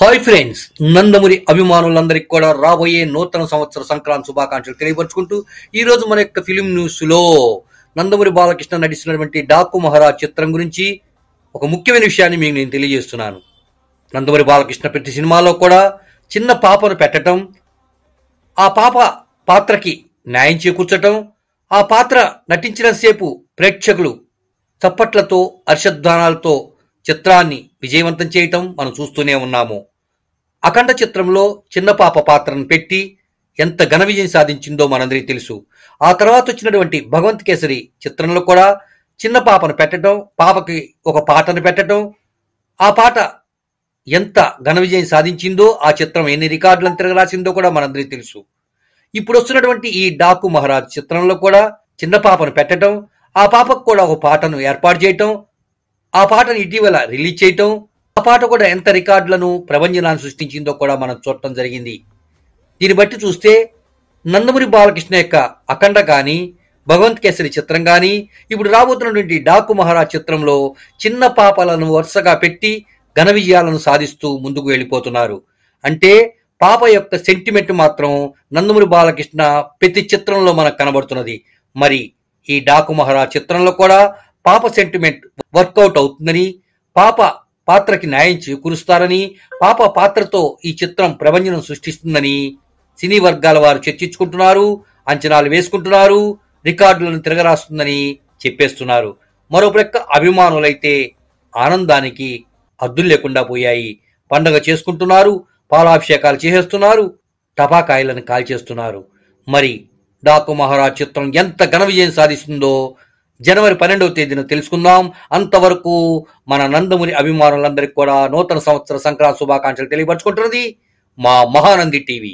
Hi friends, Nandamuri అభిమానులందరికీ కూడా రాబోయే నూతన సంవత్సర సంక్రాంతి శుభాకాంక్షలు తెలియపరుచుకుంటూ ఈ రోజు మన యొక్క ఫిలిం న్యూస్ లో నందమూరి బాలకృష్ణ నటిస్తున్నటువంటి డాకు మహారాజ్ చిత్రం గురించి ఒక ముఖ్యమైన విషయాన్ని మీకు నేను తెలియజేస్తున్నాను. నందమూరి బాలకృష్ణ ప్రతి సినిమాలో కూడా చిన్న పాపను పెట్టడం, ఆ పాప పాత్రకి న్యాయం చేకూర్చటం, ఆ పాత్ర నటించినంతసేపు ప్రేక్షకులు చప్పట్లతో హర్షధ్వానాలతో చిత్రాన్ని విజయవంతం చేయటం మనం చూస్తూనే ఉన్నాము. అఖండ చిత్రంలో చిన్న పాప పాత్రను పెట్టి ఎంత ఘన విజయం సాధించిందో మనందరికీ తెలుసు. ఆ తర్వాత వచ్చినటువంటి భగవంత్ కేసరి చిత్రంలో కూడా చిన్న పాపను పెట్టడం, పాపకి ఒక పాటను పెట్టడం, ఆ పాట ఎంత ఘన విజయం సాధించిందో, ఆ చిత్రం ఎన్ని రికార్డులను తిరగరాసిందో కూడా మనందరికీ తెలుసు. ఇప్పుడు వస్తున్నటువంటి ఈ డాకు మహారాజ్ చిత్రంలో కూడా చిన్న పాపను పెట్టడం, ఆ పాపకు కూడా ఒక పాటను ఏర్పాటు చేయటం, ఆ పాటను ఇటీవల రిలీజ్ చేయటం, ఆ పాట కూడా ఎంత రికార్డులను ప్రభంజనాన్ని సృష్టించిందో కూడా మనం చూడటం జరిగింది. దీన్ని బట్టి చూస్తే నందమూరి బాలకృష్ణ యొక్క అఖండ కానీ, భగవంత్ కేసరి చిత్రం కానీ, ఇప్పుడు రాబోతున్నటువంటి డాకు మహారాజ్ చిత్రంలో చిన్న పాపలను వరుసగా పెట్టి ఘన విజయాలను సాధిస్తూ ముందుకు వెళ్ళిపోతున్నారు. అంటే పాప యొక్క సెంటిమెంట్ మాత్రం నందమూరి బాలకృష్ణ ప్రతి చిత్రంలో మనకు కనబడుతున్నది. మరి ఈ డాకు మహారాజ్ చిత్రంలో కూడా పాప సెంటిమెంట్ వర్కౌట్ అవుతుందని, పాప పాత్రకి న్యాయం చేకూరుస్తారని, పాప పాత్రతో ఈ చిత్రం ప్రభంజనం సృష్టిస్తుందని సినీ వర్గాల వారు చర్చించుకుంటున్నారు, అంచనాలు వేసుకుంటున్నారు, రికార్డులను తిరగరాస్తుందని చెప్పేస్తున్నారు. మరో ప్రక్క అభిమానులైతే ఆనందానికి హద్దులు లేకుండా పోయాయి. పండగ చేసుకుంటున్నారు, పాలాభిషేకాలు చేసేస్తున్నారు, టపాకాయలను కాల్చేస్తున్నారు. మరి డాకు మహారాజ్ చిత్రం ఎంత ఘన విజయం సాధిస్తుందో జనవరి 12వ తేదీన తెలుసుకుందాం. అంతవరకు మన నందమూరి అభిమానులందరికీ కూడా నూతన సంవత్సర సంక్రాంతి శుభాకాంక్షలు తెలియపరచుకుంటున్నది మా మహానంది టీవీ.